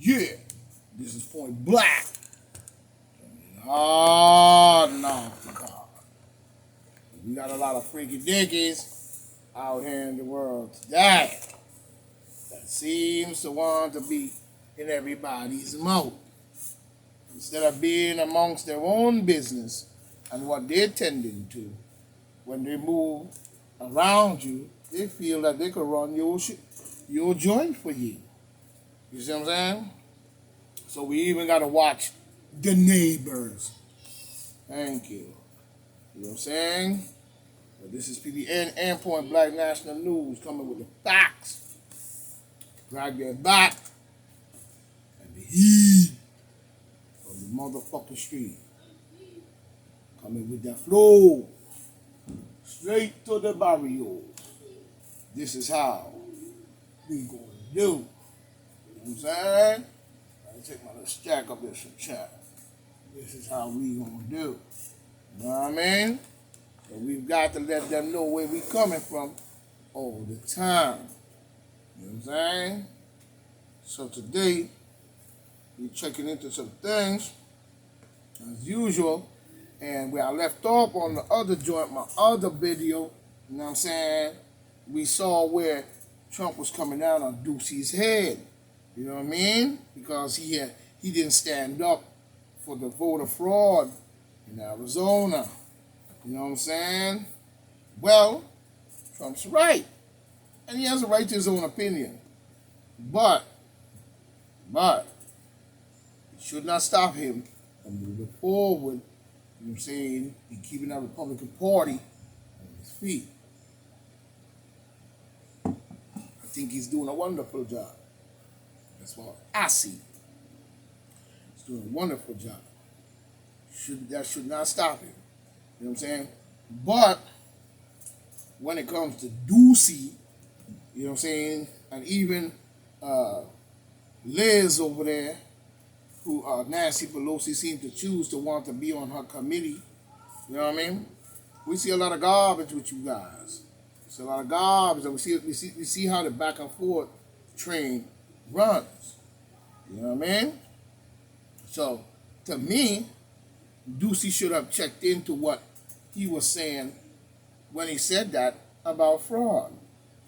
Yeah, this is point black. Oh, no, God. We got a lot of freaky dickies out here in the world today that seems to want to be in everybody's mouth instead of being amongst their own business and what they're tending to. When they move around you, they feel that they could run your joint for you. You see what I'm saying? So we even got to watch the neighbors. Thank you. You know what I'm saying? But this is PBN and Point Black National News coming with the facts. Drag their back and the heat of the motherfucking street. Coming with that flow. Straight to the barrio. This is how we gonna do. You know what I'm saying? I take my little stack up there some chat. This is how we gonna do. You know what I mean? So we've got to let them know where we coming from all the time. You know what I'm saying? So today, we're checking into some things, as usual, and where I left off on the other joint, my other video, you know what I'm saying? We saw where Trump was coming down on Ducey's head. You know what I mean? Because he didn't stand up for the voter fraud in Arizona. You know what I'm saying? Well, Trump's right. And he has a right to his own opinion. But, it should not stop him from moving forward, you know what I'm saying, and keeping that Republican Party on his feet. I think he's doing a wonderful job. That's what I see. He's doing a wonderful job. That should not stop him. You know what I'm saying? But when it comes to Ducey, you know what I'm saying, and even Liz over there, who Nancy Pelosi seemed to choose to want to be on her committee, you know what I mean? We see a lot of garbage with you guys. It's a lot of garbage, and we see how the back and forth train runs. You know what I mean? So to me, Ducey should have checked into what he was saying when he said that about fraud.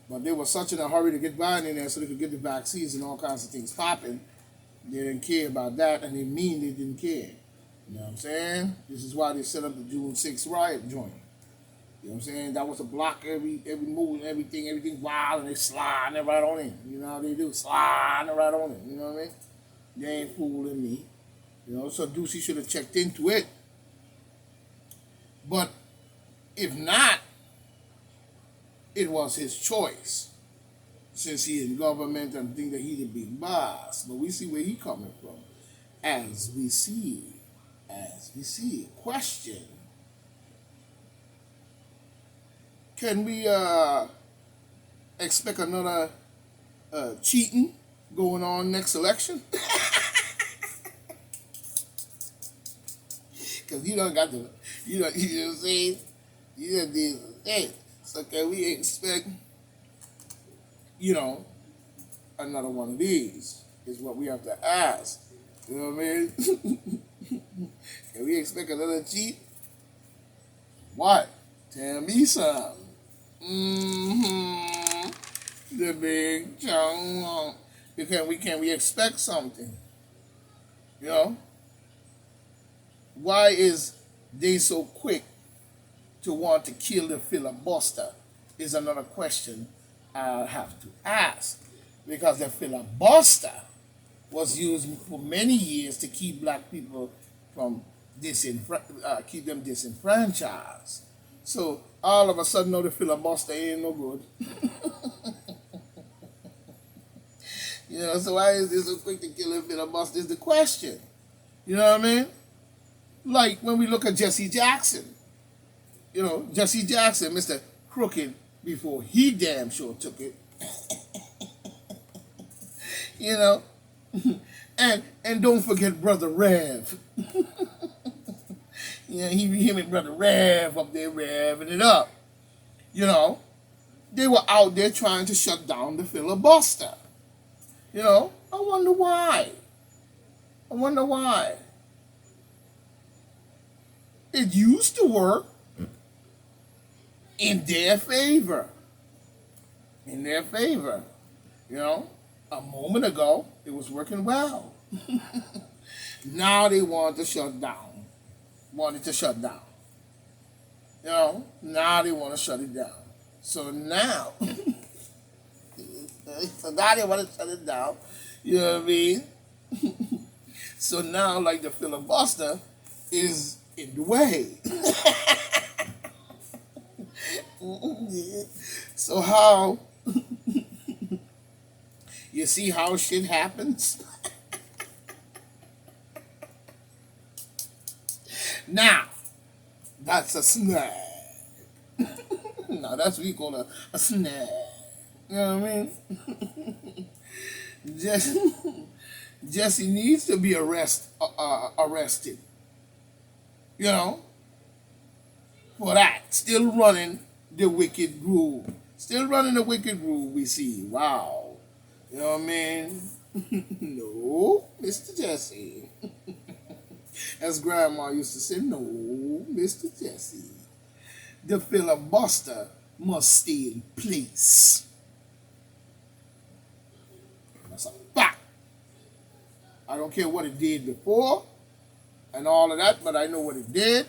But they were such in a hurry to get Biden in there so they could get the vaccines and all kinds of things popping. They didn't care about that, and they mean they didn't care. You know what I'm saying? This is why they set up the June 6th riot joint. You know what I'm saying? That was to block every move and everything wild, and they sliding it right on in. You know how they do? Sliding it right on in. You know what I mean? They ain't fooling me. You know, so Ducey should have checked into it. But if not, it was his choice. Since he in government and think that he the big boss. But we see where he coming from. As we see. Question. Can we expect another cheating going on next election? Because you don't got the, you know what I'm saying? You know these things. So can we expect, another one of these? Is what we have to ask. You know what I mean? Can we expect another cheat? What? Tell me something. The big chunk. Can we expect something? You know? Why is they so quick to want to kill the filibuster is another question I'll have to ask. Because the filibuster was used for many years to keep black people from keep them disenfranchised. So all of a sudden, no, the filibuster ain't no good. So why is this so quick to kill the filibuster is the question. You know what I mean? Like when we look at Jesse Jackson. Jesse Jackson, Mr. Crooked, before he damn sure took it. And don't forget Brother Rev. Him and Brother Rev up there revving it up. They were out there trying to shut down the filibuster. I wonder why. I wonder why. It used to work in their favor. In their favor. You know, a moment ago, it was working well. Now they want to shut down. Want it to shut down. You know, now they want to shut it down. So now, they want to shut it down. You know what I mean? So now, like the filibuster is in the way. So how you see how shit happens? Now, that's a snag. Now that's what we call a snag. You know what I mean? Jesse needs to be arrested. You know, for that. Still running the wicked groove. Still running the wicked groove, we see. Wow. You know what I mean? No, Mr. Jesse. As Grandma used to say, no, Mr. Jesse. The filibuster must stay in place. That's a fact. I don't care what it did before and all of that, but I know what it did.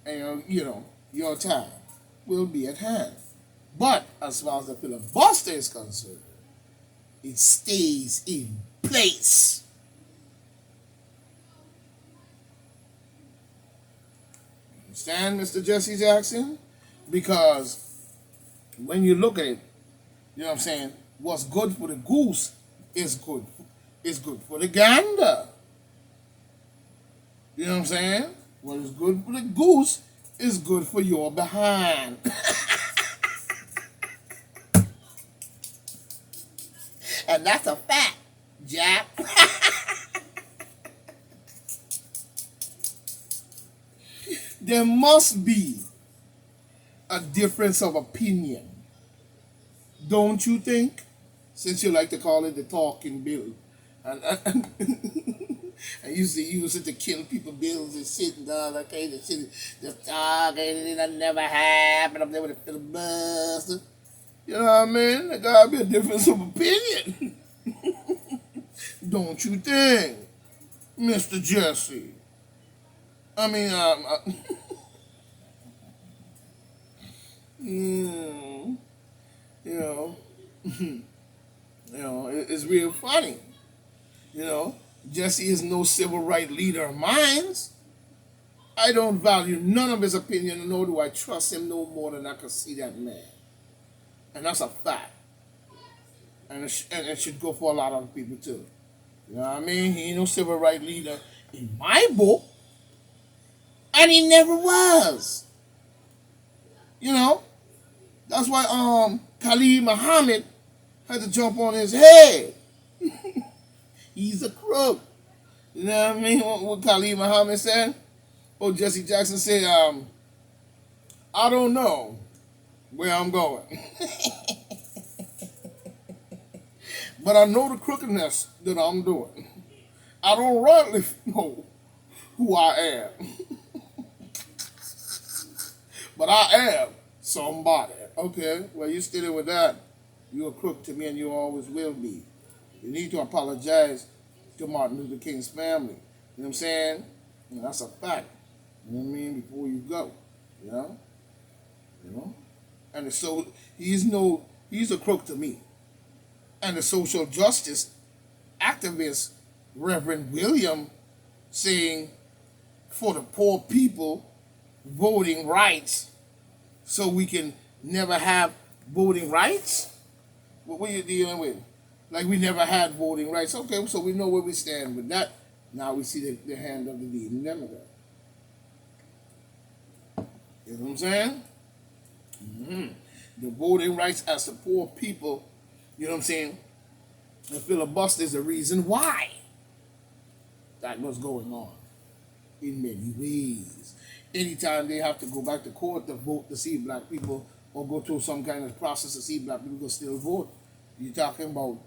And, you know, your time will be at hand. But as far as the filibuster is concerned, it stays in place. Understand, Mr. Jesse Jackson? Because when you look at it, you know what I'm saying, what's good for the goose is good for the gander. You know what I'm saying? What is good for the goose is good for your behind. And that's a fact, Jack. There must be a difference of opinion, don't you think? Since you like to call it the talking bill. And I used to use it to kill people bills and shit and all that kind of shit. Just talking, it never happened up there with a filibuster. You know what I mean? There gotta be a difference of opinion. Don't you think, Mr. Jesse? I mean, you know, it's real funny. You know, Jesse is no civil rights leader of mine. I don't value none of his opinion, nor do I trust him no more than I can see that man. And that's a fact. And it should go for a lot of people too. You know what I mean? He ain't no civil rights leader in my book. And he never was. You know? That's why Khalid Muhammad had to jump on his head. He's a crook. You know what I mean? What Khalid Muhammad said? Oh, Jesse Jackson said, I don't know where I'm going. But I know the crookedness that I'm doing. I don't rightly know who I am. But I am somebody. Okay, well, you still with that. You're a crook to me and you always will be. You need to apologize to Martin Luther King's family. You know what I'm saying? And that's a fact. You know what I mean? Before you go. You know? You know? And so he's a crook to me. And the social justice activist, Reverend William, saying for the poor people, voting rights, so we can never have voting rights? What are you dealing with? Like we never had voting rights. Okay, so we know where we stand with that. Now we see the hand of the leading Democrat. You know what I'm saying? Mm-hmm. The voting rights as the poor people, you know what I'm saying? The filibuster is the reason why that was going on in many ways. Anytime they have to go back to court to vote to see black people or go through some kind of process to see black people can still vote, you're talking about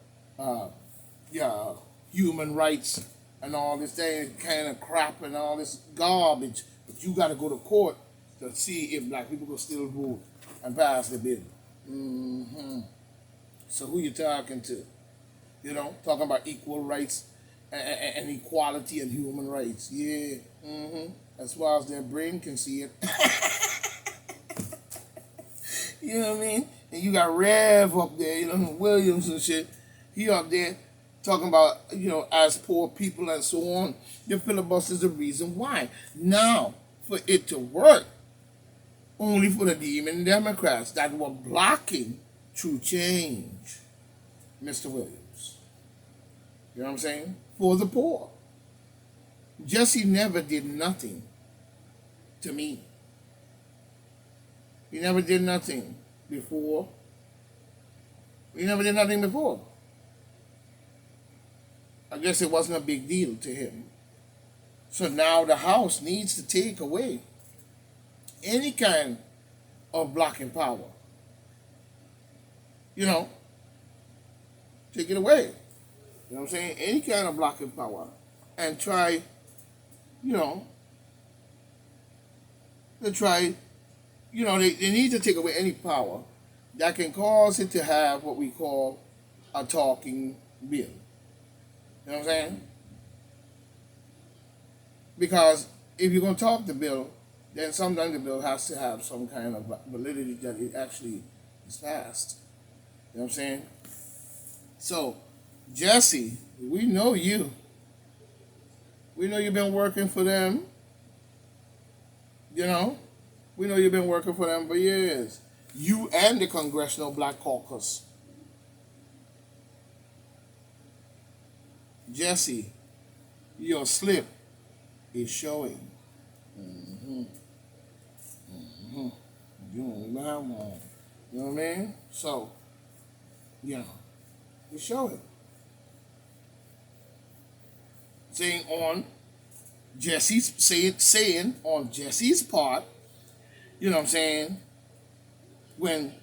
human rights and all this thing kind of crap and all this garbage. But you got to go to court to see if black people can still vote and pass the bill. hmm So who you talking to? You know, talking about equal rights and equality and human rights. Yeah. As far as their brain can see it. You know what I mean? And you got Rev up there, you know, Williams and shit. He up there talking about, you know, as poor people and so on. The filibuster is the reason why. Now, for it to work, only for the demon Democrats that were blocking true change, Mr. Williams. You know what I'm saying? For the poor. Jesse never did nothing to me. He never did nothing before. He never did nothing before. I guess it wasn't a big deal to him. So now the House needs to take away any kind of blocking power. You know, take it away. You know what I'm saying? Any kind of blocking power. And try, you know, they need to take away any power that can cause it to have what we call a talking bill. You know what I'm saying? Because if you're going to talk the bill, then sometimes the bill has to have some kind of validity that it actually is passed. You know what I'm saying? So, Jesse, we know you. We know you've been working for them. You know? We know you've been working for them for years. You and the Congressional Black Caucus. Jesse, your slip is showing. You don't have one. You know what I mean? So, you know, it's showing. Saying on saying on Jesse's part, you know what I'm saying, when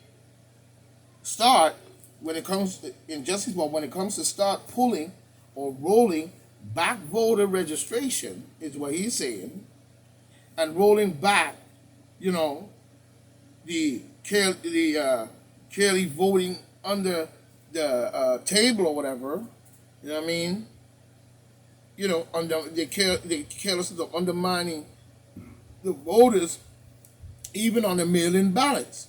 it comes to, in Jesse's part, when it comes to start pulling or rolling back voter registration, is what he's saying, and rolling back, you know, the Kelly voting under the table or whatever, you know what I mean? You know, the carelessness of undermining the voters, even on the mail-in ballots,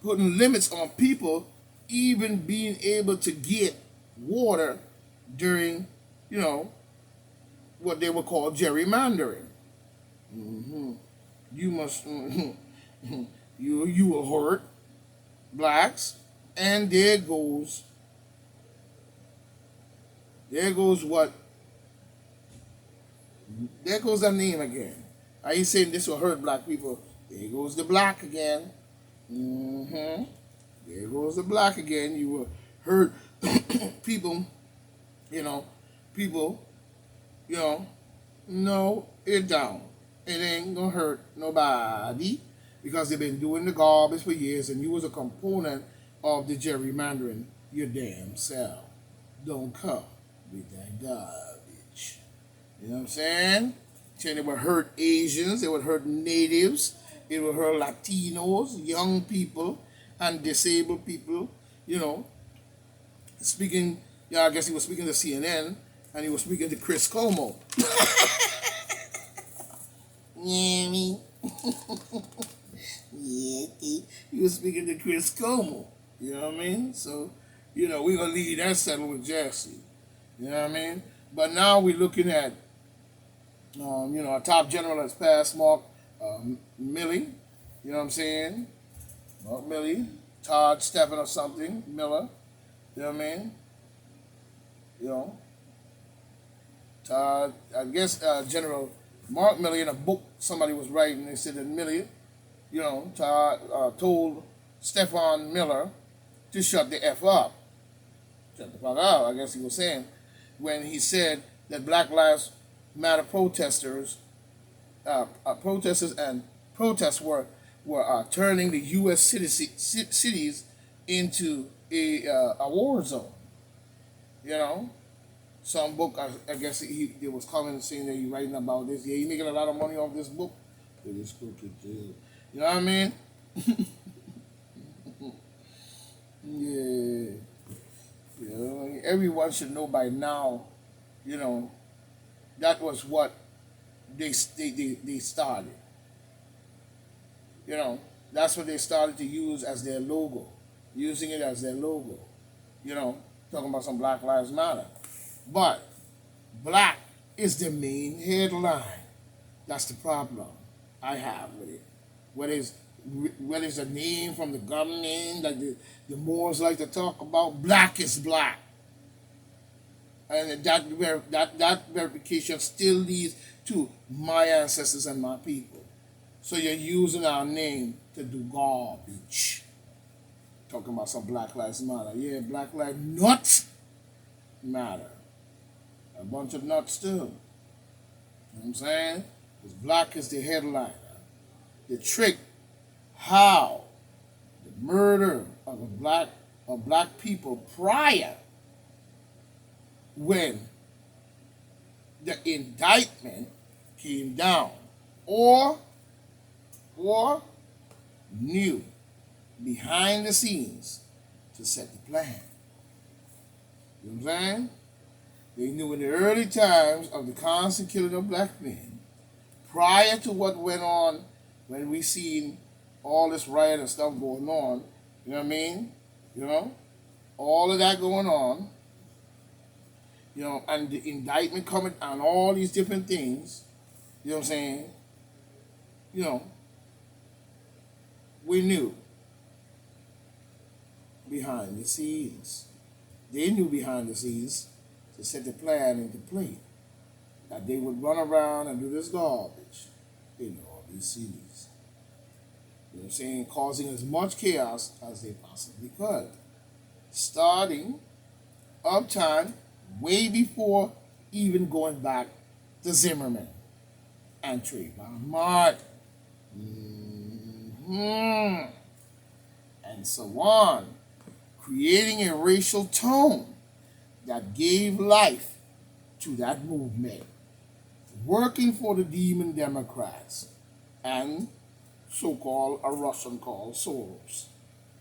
putting limits on people even being able to get water during, you know, what they would call gerrymandering. You must, you will hurt blacks, and there goes that name again. Are you saying this will hurt black people? There goes the black again. There goes the black again. You will hurt people, no, it don't. It ain't gonna hurt nobody because they've been doing the garbage for years and you was a component of the gerrymandering your damn self. Don't come with that garbage. You know what I'm saying? Saying it would hurt Asians, it would hurt natives, it would hurt Latinos, young people, and disabled people, you know. Speaking, I guess he was speaking to CNN, and he was speaking to Chris Como. Yeah, me. Yeah, he was speaking to Chris Como. You know what I mean? So, we're going to leave that settled with Jesse. You know what I mean? But now we're looking at, a top general that's passed, Mark Milley. You know what I'm saying? Mark Milley, Todd Stephen or something, Miller. You know what I mean? Todd, I guess General Mark Milley, in a book somebody was writing, they said that Milley, Todd told Stephen Miller to shut the F up. Shut the fuck up, I guess he was saying, when he said that Black Lives Matter protesters and protests were turning the U.S. cities into a war zone. some book. I guess he was coming and saying that he writing about this. Yeah, he making a lot of money off this book. It is crooked too. You know what I mean? Yeah. You know, everyone should know by now. You know, that was what they started. You know, that's what they started to use as their logo, using it as their logo. You know, talking about some Black Lives Matter. But black is the main headline. That's the problem I have with it. Whether it's whether it's a name from the government, like the Moors like to talk about, black is black, and that verification still leads to my ancestors and my people. So you're using our name to do garbage. Talking about some Black Lives Matter. Yeah, Black Lives Nuts Matter. A bunch of nuts too. You know what I'm saying? Because black is the headliner. The trick, how the murder of black people prior, when the indictment came down, or knew behind the scenes to set the plan. You know what I'm saying? They knew in the early times of the constant killing of black men, prior to what went on when we seen all this riot and stuff going on, you know what I mean? You know? All of that going on, you know, and the indictment coming on all these different things, you know what I'm saying? You know, we knew behind the scenes. They knew behind the scenes to set the plan into play. That they would run around and do this garbage in all these cities. You know what I'm saying? Causing as much chaos as they possibly could. Starting uptime way before even going back to Zimmerman and Trayvon Martin. And so on. Creating a racial tone that gave life to that movement. Working for the demon Democrats and so-called a Russian called Soros.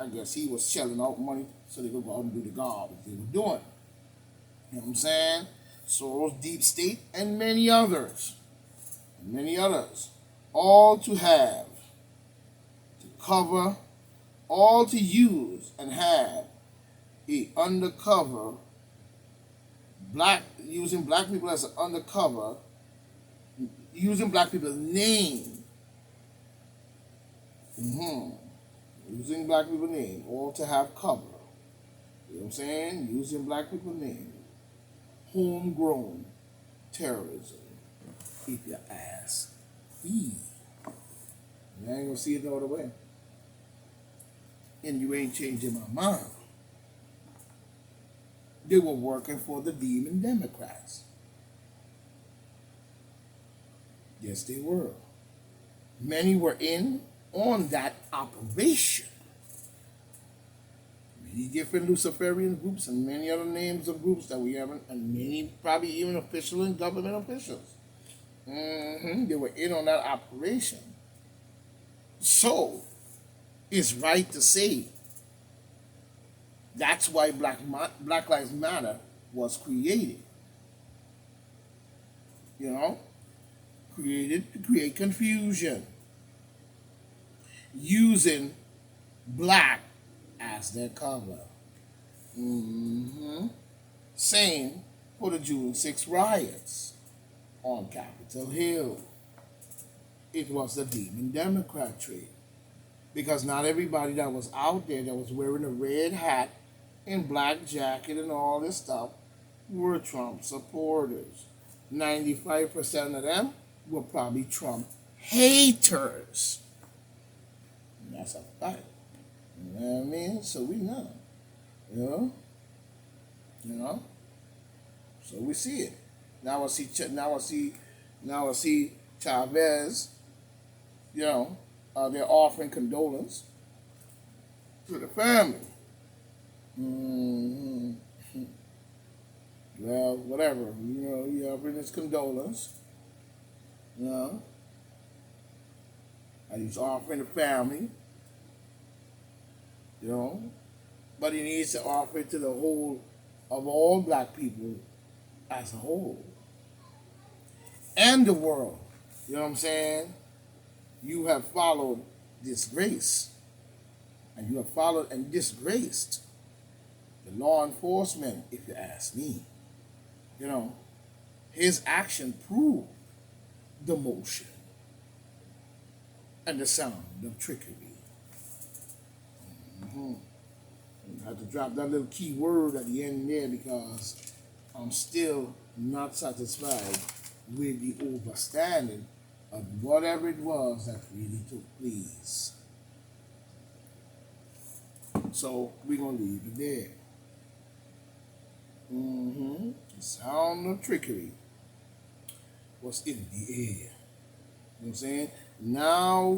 I guess he was shelling out money so they could go out and do the garbage they were doing. You know what I'm saying? Soros, Deep State, and many others. All to have, to cover, all to use and have a undercover using black people as an undercover, using black people's name. Using black people's name, all to have cover. You know what I'm saying? Using black people's name. Homegrown terrorism, if you ask me. And I ain't gonna see it all the way. And you ain't changing my mind. They were working for the demon Democrats. Yes, they were. Many were in on that operation. Many different Luciferian groups and many other names of groups that we haven't, and many probably even official and government officials. They were in on that operation. So, it's right to say that's why Black Lives Matter was created. You know? Created to create confusion. Using black as their cover. Same for the June 6 riots on Capitol Hill. It was the demon Democrat trade. Because not everybody that was out there that was wearing a red hat and black jacket and all this stuff were Trump supporters. 95% of them were probably Trump haters. And that's a fact. You know what I mean? So we know. You know? So we see it. Now I see Chavez, you know, they're offering condolence to the family. You Well, whatever. You offering his condolence. You know, and he's offering the family. You know, but he needs to offer it to the whole of all black people as a whole and the world. You know what I'm saying? You have followed this grace, and you have followed and disgraced the law enforcement, if you ask me. You know, his action proved the motion and the sound of trickery. Mm-hmm. I had to drop that little key word at the end there because I'm still not satisfied with the overstanding of whatever it was that really took place. So we're going to leave it there. The sound of trickery was in the air. You know what I'm saying? Now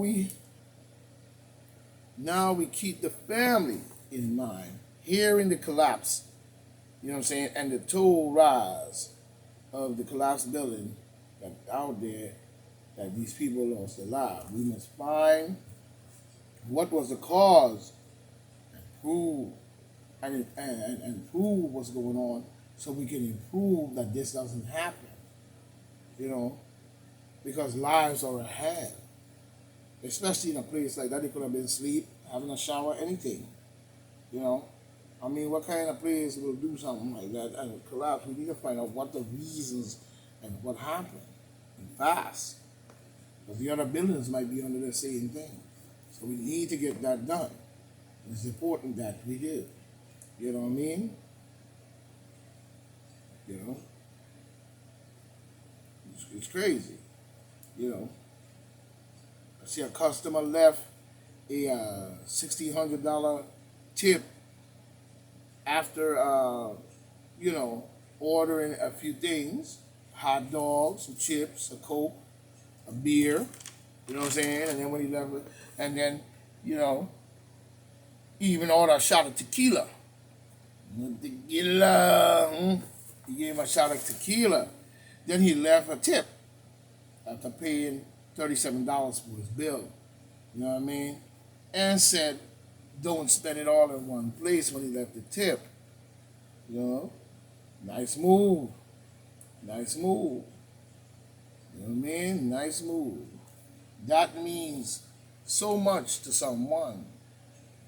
we keep the family in mind. Hearing the collapse, you know what I'm saying, and the total rise of the collapsed building that out there that these people lost their lives. We must find what was the cause and prove and prove what's going on so we can improve that this doesn't happen. You know, because lives are ahead. Especially in a place like that, they could have been asleep, having a shower, anything. You know, I mean, what kind of place will do something like that and collapse? We need to find out what the reasons and what happened, and fast. Because the other buildings might be under the same thing. So we need to get that done. It's important that we do. You know what I mean? You know? It's crazy. You know? I see a customer left a $1,600 tip after, ordering a few things. Hot dogs, some chips, a Coke, a beer. You know what I'm saying? And then when he left it, and then, he even ordered a shot of tequila. Tequila. He gave him a shot of tequila. Then he left a tip after paying $37 for his bill. You know what I mean? And said, don't spend it all in one place when he left the tip. You know? Nice move. Nice move. You know what I mean? Nice move. That means so much to someone.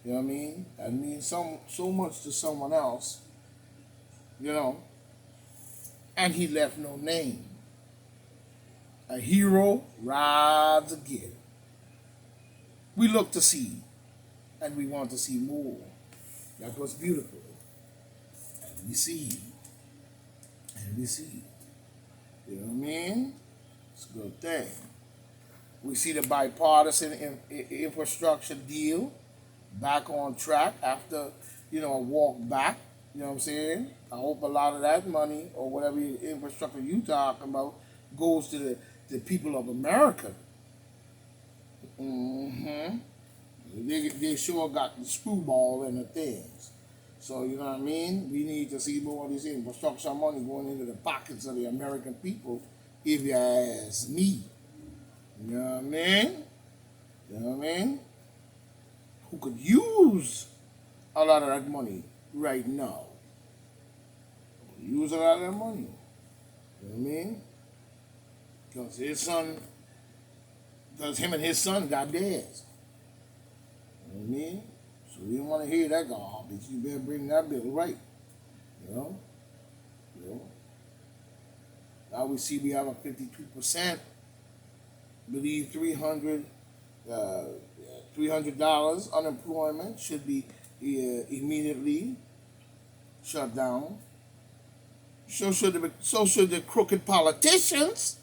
You know what I mean? That means so much to someone else. You know? And he left no name. A hero rides again. We look to see, and we want to see more. That was beautiful. And we see. And we see. You know what I mean? It's a good thing. We see the bipartisan infrastructure deal back on track after, a walk back. You know what I'm saying? I hope a lot of that money or whatever infrastructure you talking about goes to the people of America. They sure got the screwball and the things. So, you know what I mean? We need to see more of this infrastructure money going into the pockets of the American people, if you ask me. You know what I mean? You know what I mean? Who could use a lot of that money right now? Use a lot of that money. You know what I mean? Because him and his son got theirs. You know what I mean? So we don't want to hear that garbage. You better bring that bill right. You know? Now we see we have a 52%. Believe $300 unemployment should be immediately shut down. So should the crooked politicians.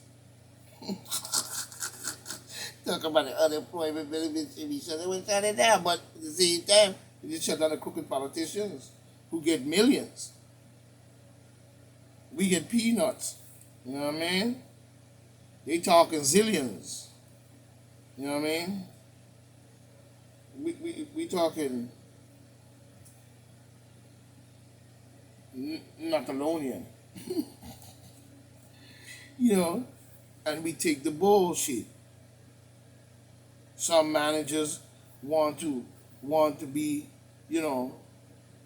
Talk about the unemployment benefits should be shut down. We shut it down, but at the same time, we just shut down the crooked politicians who get millions. We get peanuts. You know what I mean? They talking zillions. You know what I mean? We talking Napoleonian. You know, and we take the bullshit. Some managers want to want to be, you know,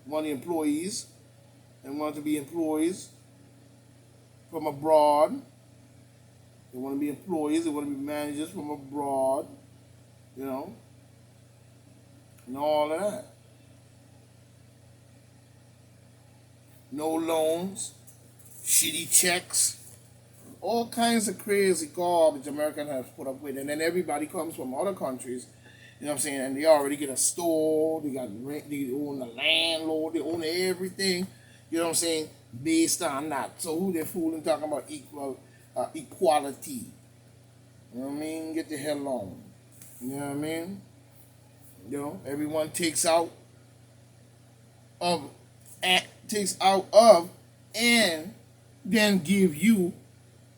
want the employees and want to be employees from abroad. They want to be employees. They want to be managers from abroad. You know, and all of that. No loans, shitty checks, all kinds of crazy garbage America has put up with, and then everybody comes from other countries. You know what I'm saying? And they already get a store. They got rent. They own the landlord. They own everything. You know what I'm saying? Based on that. So who they fooling talking about equality? You know what I mean? Get the hell on. You know what I mean? You know, everyone of takes out of and then give you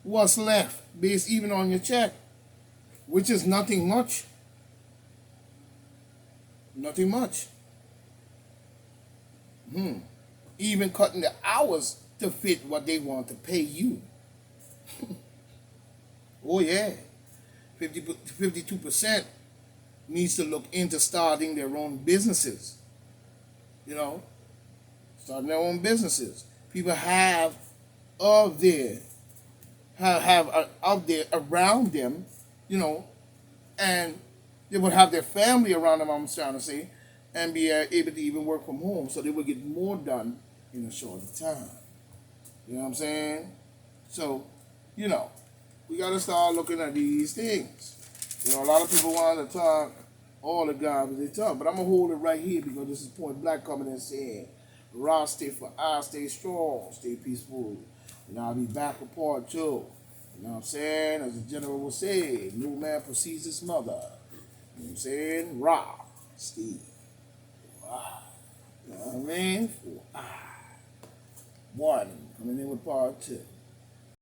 what's left based even on your check, which is nothing much. Nothing much. Even cutting the hours to fit what they want to pay you. Oh yeah. 52% needs to look into starting their own businesses. You know, starting their own businesses. People have of their of there around them, you know, and they would have their family around them. I'm trying to say, and be able to even work from home, so they would get more done in a shorter time. You know what I'm saying? So, you know, we got to start looking at these things. You know, a lot of people want to talk all the garbage they talk, but I'm gonna hold it right here because this is Point Black coming and saying, "Raw stay for I, stay strong, stay peaceful." And I'll be back with part 2. You know what I'm saying? As the general will say, no man precedes his mother. You know what I'm saying? Raw, Steve. Wow. You know what I mean? For I. 1 coming in with part 2.